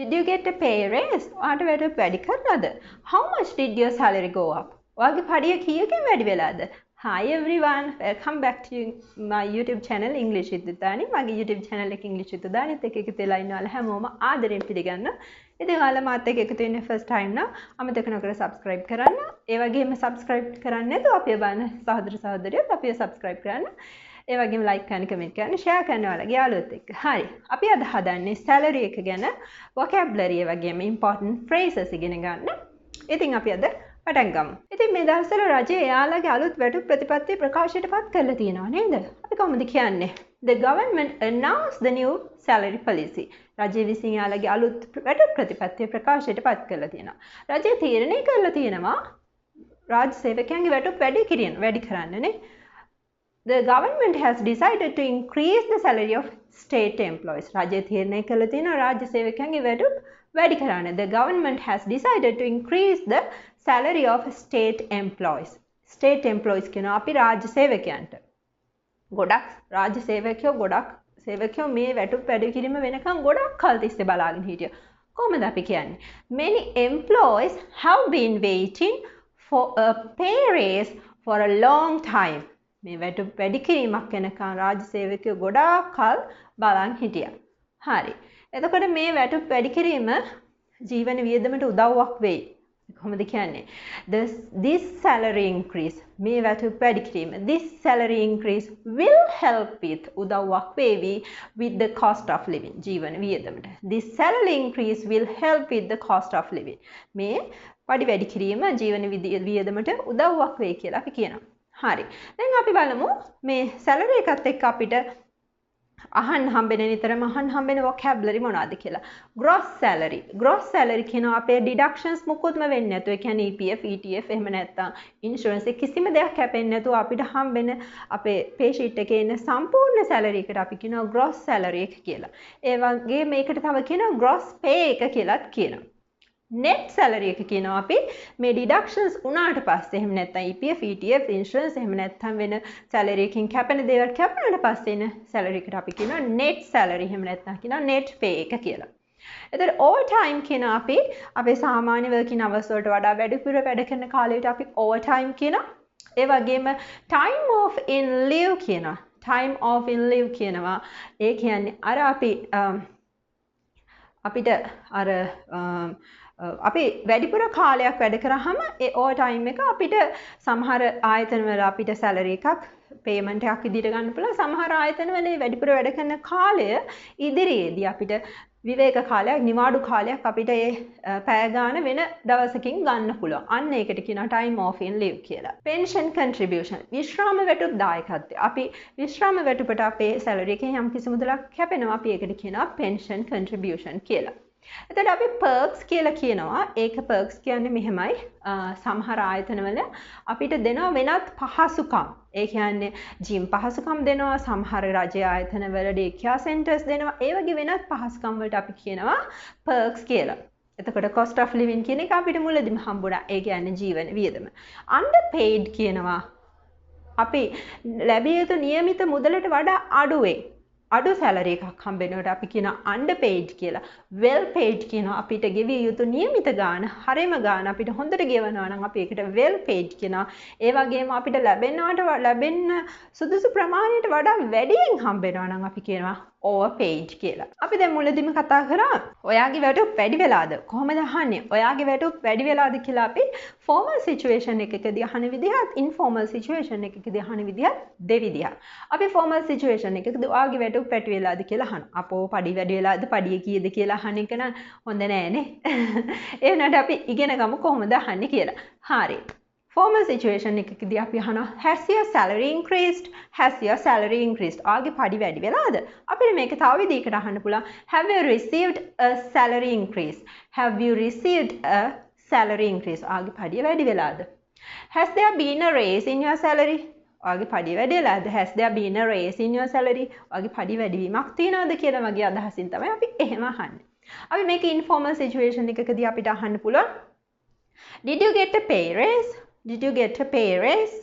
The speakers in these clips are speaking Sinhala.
Did you get a pay raise? ඔයාට වැඩ වැඩි කරලාද? How much did your salary go up? ඔයාගේ පඩිය කීයකින් වැඩි වෙලාද? Hi everyone, welcome back to my YouTube channel English with Dani. මගේ YouTube channel එක English with Daniත් එක්ක එකතු වෙලා ඉන්න ඔයාලා හැමෝම ආදරෙන් පිළිගන්නවා. ඉතින් ඔයාලා මාත් එක්ක එකතු වෙන්නේ first time නම් අමතක නොකර subscribe කරන්න. ඒ වගේම subscribe කරන්නේ නැතුව අපේ බලන සහෝදර සහෝදරියෝ අපිව subscribe කරන්න. ඒ වගේම like කරන්න, comment කරන්න, share කරන්න ඔයාලගේ යාළුවොත් එක්ක. හරි. අපි අද හදන්නේ salary එක ගැන vocabulary ඒ වගේම important phrases ඉගෙන ගන්න. ඉතින් අපි අද පටන් ගමු. ඉතින් මේ දවස්වල රජය එයාලගේ අලුත් වැටුප් ප්‍රතිපත්ති ප්‍රකාශයට පත් කරලා තියෙනවා නේද? අපි කොහොමද කියන්නේ? The government announced the new salary policy. රජය විසින් එයාලගේ අලුත් වැටුප් ප්‍රතිපත්ති ප්‍රකාශයට පත් කරලා තියෙනවා. රජය තීරණය කරලා තියෙනවා රාජ්‍ය සේවකයන්ගේ වැටුප් වැඩි කරන්නනේ. The government has decided to increase the salary of state employees. රජය තීරණය කරලා තියෙනවා රාජ්‍ය සේවකයන්ගේ වැටුප් වැඩි කරන්න. The government has decided to increase the salary of state employees. State employees කියනවා අපි රාජ්‍ය සේවකයන්ට. ගොඩක් රාජ්‍ය සේවකයෝ මේ වැටුප් වැඩි කිරීම වෙනකන් ගොඩක් කල් තිස්සේ බලාගෙන හිටියා. කොහොමද අපි කියන්නේ? Many employees have been waiting for a pay raise for a long time. මේ වැටුප් වැඩි කිරීමක් වෙනකන් රාජ්‍ය සේවකයෝ ගොඩක් කල් බලන් හිටියා. හරි. එතකොට මේ වැටුප් වැඩි කිරීම ජීවන වියදමට උදව්වක් වෙයි. කොහොමද කියන්නේ? This salary increase මේ වැටුප් වැඩි කිරීම this salary increase will help with උදව්වක් වේවි with the cost of living ජීවන වියදමට. This salary increase will help with the cost of living. මේ පඩි වැඩි කිරීම ජීවන වියදමට උදව්වක් වෙයි කියලා අපි කියනවා. හරි. දැන් අපි බලමු මේ salary එකත් එක්ක අපිට අහන්න හම්බෙන vocabulary මොනවද කියලා. gross salary කියනවා අපේ deductions මුකුත්ම වෙන්නේ නැතුව. ඒ කියන්නේ EPF, ETF එහෙම නැත්නම් insurance කිසිම දෙයක් කැපෙන්නේ නැතුව අපිට හම්බෙන අපේ pay sheet එකේ ඉන්න සම්පූර්ණ salary එකට අපි කියනවා gross salary එක කියලා. ඒ වගේ මේකට තව කියනවා gross pay එක කියලාත් කියනවා. net salary එක කියනවා අපි මේ deductions උනාට පස්සේ එහෙම නැත්නම් EPF, ETF, insurance එහෙම නැත්නම් වෙන salary එකකින් කැපෙන දේවල් කැපුණාට පස්සේ එන salary එකට අපි කියනවා net salary එහෙම නැත්නම් කියනවා net pay එක කියලා. එතකොට overtime කියනවා අපි අපේ සාමාන්‍ය working hours වලට වඩා වැඩිපුර වැඩ කරන කාලයට අපි overtime කියනවා. ඒ වගේම time off in leave කියනවා. time off in leave කියනවා. ඒ කියන්නේ අර අපිට අර අපි වැඩිපුර කාලයක් වැඩ කරාම ඒ overtime එක අපිට සමහර ආයතන වල අපිට salary එකක් payment එකක් විදිහට ගන්න පුළුවන්. සමහර ආයතන වල වැඩිපුර වැඩ කරන කාලය ඉදිරියේදී අපිට විවේක කාලයක්, නිවාඩු කාලයක් අපිට ඒ පැය ගාන වෙන දවසකින් ගන්න පුළුවන්. අන්න ඒකට කියනවා time off in leave කියලා. pension contribution විශ්‍රාම වැටුප් දායකත්වය. අපි විශ්‍රාම වැටුපට අපේ salary එකෙන් යම් කිසි මුදලක් කැපෙනවා. අපි ඒකට කියනවා pension contribution කියලා. එතකොට අපි perks කියලා කියනවා. ඒක perks කියන්නේ මෙහෙමයි. සමහර ආයතනවල අපිට දෙනවා වෙනත් පහසුකම්. ඒ කියන්නේ gym පහසුකම් දෙනවා. සමහර රජයේ ආයතනවල daycare centers දෙනවා. ඒ වගේ වෙනත් පහසුකම් වලට අපි කියනවා perks කියලා. එතකොට cost of living කියන එක අපිට මුලදීම හම්බුණා. ඒ කියන්නේ ජීවන වියදම. underpaid කියනවා අපි ලැබිය යුතු නියමිත මුදලට වඩා අඩු salary එකක් හම්බෙනකොට අපි කියනවා underpaid කියලා. well paid කියනවා අපිට ගෙවිය යුතු නියමිත ගාණ, හරිම ගාණ අපිට හොඳට ගෙවනවා නම් අපි ඒකට well paid කියනවා. ඒ වගේම අපිට ලැබෙන්න සුදුසු ප්‍රමාණයට වඩා වැඩියෙන් හම්බෙනවා නම් අපි කියනවා overpaid කියලා. අපි දැන් මුලදීම කතා කරා ඔයාගේ වැටුප් වැඩි වෙලාද? කොහොමද අහන්නේ? ඔයාගේ වැටුප් වැඩි වෙලාද කියලා අපි formal situation එකකදී අහන විදිහත් informal situation එකකදී අහන විදිහත් දෙවිදිහක්. අපි formal situation එකකදී ඔයාගේ වැටුප් වැඩි වෙලාද කියලා අහනවා. අපෝ පඩි වැඩි වෙලාද? පඩිය කීයද කියලා අහන එක නම් හොඳ නෑනේ. ඒ වුණාට අපි ඉගෙන ගමු කොහොමද අහන්නේ කියලා. හරි. Formal situation එකකදී අපි අහනවා has your salary increased? Has your salary increased? ආගේ පඩි වැඩි වෙලාද? අපිට මේක තව විදිහකට අහන්න පුළුවන්. Have you received a salary increase? Have you received a salary increase? ආගේ පඩිය වැඩි වෙලාද? Has there been a raise in your salary? ආගේ පඩිය වැඩි වෙලාද? Has there been a raise in your salary? ආගේ පඩි වැඩිවීමක් තියනවද කියලා වගේ අදහසින් තමයි අපි එහෙම අහන්නේ. අපි මේක informal situation එකකදී අපිට අහන්න පුළුවන්. Did you get a pay raise? Did you get a pay raise?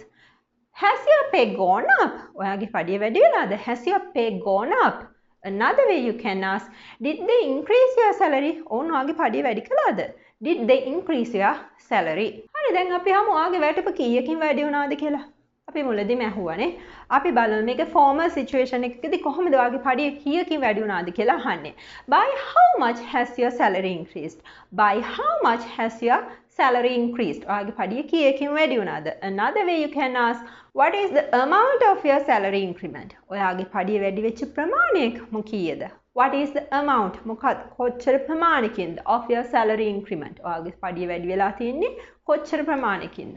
Has your pay gone up? ඔයාගේ පඩිය වැඩි වෙලාද? Has your pay gone up? Another way you can ask, did they increase your salary? ඔවුන් ඔයාගේ පඩිය වැඩි කළාද? Did they increase your salary? හරි දැන් අපි අහමු ඔයාගේ වැටුප කීයකින් වැඩි වුණාද කියලා. අපි මුලදීම ඇහුවානේ. අපි බලමු මේක formal situation එකකදී කොහොමද ඔයාගේ පඩිය කීයකින් වැඩි වුණාද කියලා අහන්නේ. By how much has your salary increased? By how much has your salary increased? ඔයාගේ පඩිය කීයකින් වැඩි වුණාද? Another way you can ask, what is the amount of your salary increment? ඔයාගේ පඩිය වැඩි වෙච්ච ප්‍රමාණය මොකීයද? What is the amount? මොකක්ද කොච්චර ප්‍රමාණකින්ද of your salary increment? ඔයාගේ පඩිය වැඩි වෙලා තියෙන්නේ කොච්චර ප්‍රමාණකින්ද?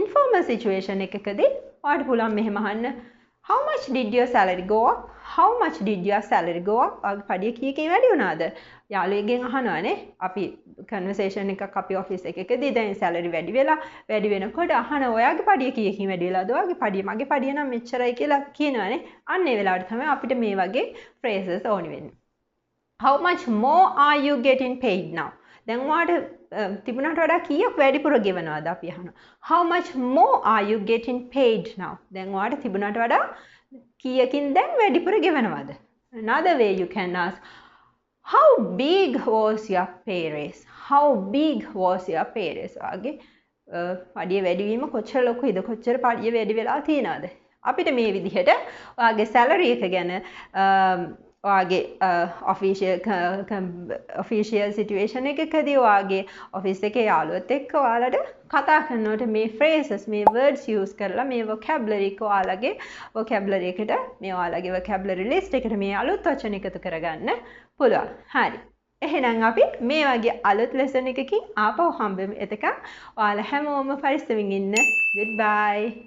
Informal situation එකකදී ඔයාලට පුළුවන් මෙහෙම අහන්න, how much did your salary go up? How much did your salary go up? ඔයාගේ පඩිය කීයකින් වැඩි වුණාද? යාළුවෙක්ගෙන් අහනවානේ. අපි conversation එකක් අපි office එකකදී දැන් salary වැඩි වෙනකොට අහන ඔයාගේ පඩිය කීයකින් වැඩි වෙලාද? ඔයාගේ පඩිය මගේ පඩිය නම් මෙච්චරයි කියලා කියනවානේ. අන්න ඒ වෙලාවට තමයි අපිට මේ වගේ phrases ඕනි වෙන්නේ. How much more are you getting paid now? දැන් ඔයාලට තිබුණාට වඩා කීයක් වැඩිපුර ගෙවනවද අපි අහනවා. How much more are you getting paid now? දැන් ඔයාලට තිබුණාට වඩා කීයකින් දැන් වැඩිපුර ගෙවනවද? Another way you can ask, how big was your pay raise? How big was your pay raise? ඔයාගේ පඩිය වැඩිවීම කොච්චර ලොකුයිද? කොච්චර පඩිය වැඩි වෙලා තියෙනවද? අපිට මේ විදිහට ඔයාගේ salary එක ගැන ඔයාගේ official situation එකකදී ඔයාගේ office එකේ යාළුවොත් එක්ක ඔයාලට කතා කරනකොට මේ phrases මේ words use කරලා මේ vocabulary එක ඔයාලගේ vocabulary එකට මේ ඔයාලගේ vocabulary list එකට මේ අලුත් වචන එකතු කරගන්න පුළුවන්. හරි. එහෙනම් අපි මේ වගේ අලුත් lesson එකකින් ආපහු හම්බෙමු. එතකන් ඔයාලා හැමෝම පරිස්සමින් ඉන්න. Goodbye.